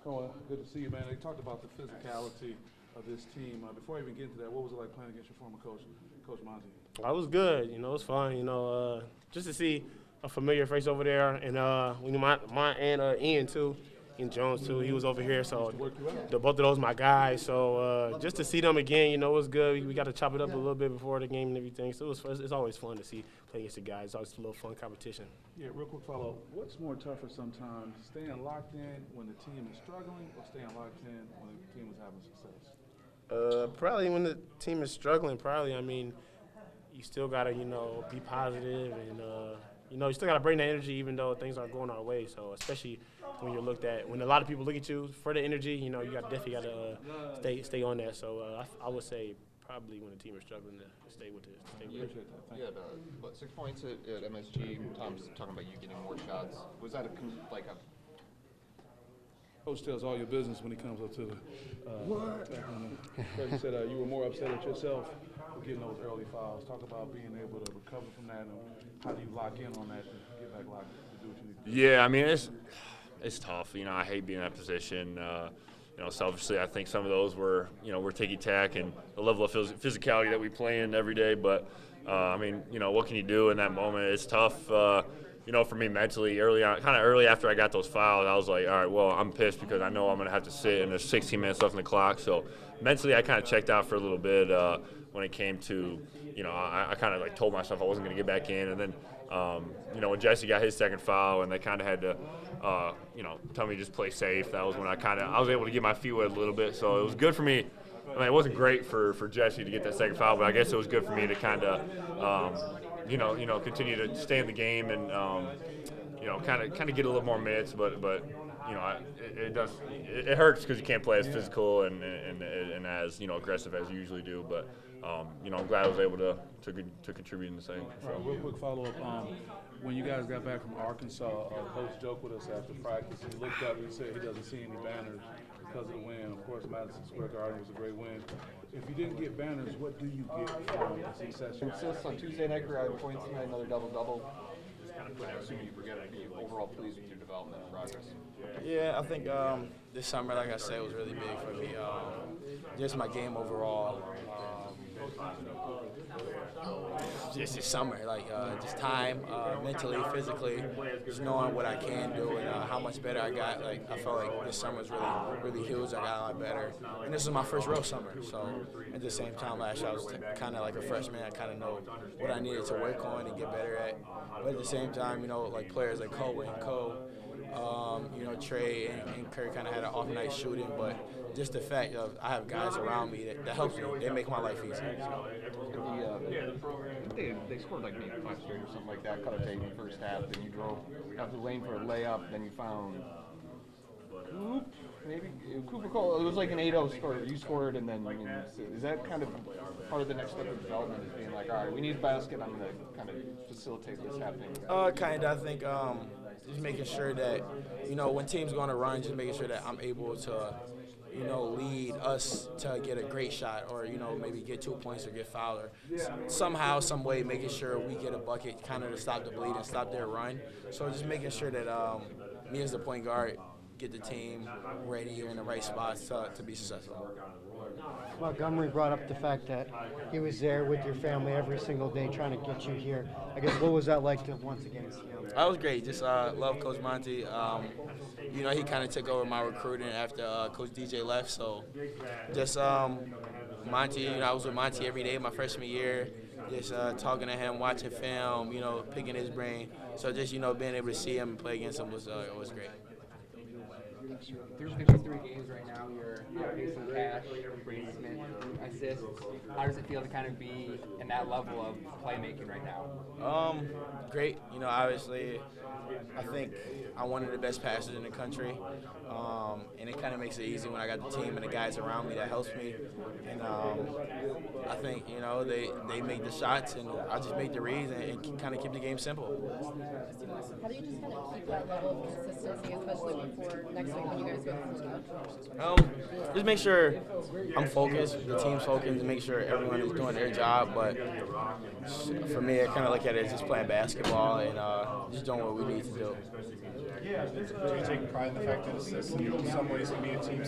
Oh, good to see you, man. They talked about the physicality of this team. Before I even get into that, what was it like playing against your former coach, Coach Monty? I was good. It was fun. Just to see a familiar face over there, and my and Ian too, Ian Jones too. He was over here, so both of those my guys. So just to see them again, it was good. We got to chop it up a little bit before the game and everything. So it's always fun to see play against the guys. It's always a little fun competition. Yeah, real quick follow-up. What's more tougher sometimes, staying locked in when the team is struggling, or staying locked in when the team is having success? Probably when the team is struggling. You still gotta be positive and you still gotta bring the energy even though things aren't going our way. So especially when you're looked at, when a lot of people look at you for the energy, you definitely gotta stay on that. So I would say probably when the team is struggling to stay with it. You had 6 points at MSG. Tom's talking about you getting more shots. Was that like a Coach tells all your business when he comes up to the what? You said you were more upset at yourself for getting those early fouls. Talk about being able to recover from that, and how do you lock in on that and get back locked to do what you need to do? Yeah, it's tough. I hate being in that position. Selfishly, I think some of those were ticky-tack and the level of physicality that we play in every day. But, what can you do in that moment? It's tough. For me mentally, early after I got those fouls, I was like, all right, well, I'm pissed because I know I'm going to have to sit, and there's 16 minutes left in the clock. So mentally, I kind of checked out for a little bit when it came to, I kind of told myself I wasn't going to get back in. And then, when Jesse got his second foul and they kind of had to, tell me just play safe, that was when I was able to get my feet wet a little bit. So it was good for me. It wasn't great for Jesse to get that second foul, but I guess it was good for me to kind of, continue to stay in the game and, kind of get a little more minutes. But it hurts because you can't play as physical and as aggressive as you usually do. But I'm glad I was able to contribute in the same. All right, real quick follow-up. When you guys got back from Arkansas, Coach joked with us after practice. He looked up and he said he doesn't see any banners because of the win. Of course, Madison Square Garden was a great win. If you didn't get banners, what do you get from the success? Assists on Tuesday night, career points tonight, another double-double. Assuming you forget it, are you overall pleased with your development and progress? Yeah, I think this summer, like I said, was really big for me. Just my game overall. Just this summer, just time, mentally, physically, just knowing what I can do and how much better I got. I felt like this summer was really huge. I got a lot better, and this was my first real summer. So at the same time, last year I was kind of like a freshman. I kind of know what I needed to work on and get better at. But at the same time, players like Cole and Cole, Trey and Curry kind of had an off night shooting, but just the fact of I have guys around me that helps me. They make my life easier. They scored maybe 5 straight or something like that. Cut a tape in the first half, then you drove out the lane for a layup, then you found Cooper Cole. It was like an 8-0 score. You scored, and then is that kind of part of the next step of development? Is being like, all right, we need a basket. I'm going to kind of facilitate this happening. Kind of. I think just making sure that when teams going to run, just making sure that I'm able to lead us to get a great shot or, maybe get 2 points or get fouled or somehow, some way making sure we get a bucket kind of to stop the bleed and stop their run. So just making sure that me as the point guard get the team ready or in the right spots to be successful. Montgomery brought up the fact that he was there with your family every single day trying to get you here. I guess what was that like to once again see him? That was great. Just love Coach Monty. He kind of took over my recruiting after Coach DJ left. So just Monty, I was with Monty every day my freshman year, just talking to him, watching film, picking his brain. So just, being able to see him and play against him was great. There's 53 games right now. You're facing Cash, Brady Smith, assists. How does it feel to kind of be in that level of playmaking right now? Great. Obviously, I think I'm one of the best passers in the country, and it kind of makes it easy when I got the team and the guys around me that helps me. And I think they make the shots, and I just make the reads and kind of keep the game simple. How do you just kind of keep that level of consistency, especially before next week when you guys go to Florida? Just make sure I'm focused, the team's focused, and make sure everyone is doing their job. But for me, I kind of look at it as just playing basketball and just doing what we need to do. Do you take pride in the fact that assists in some ways obviously being a team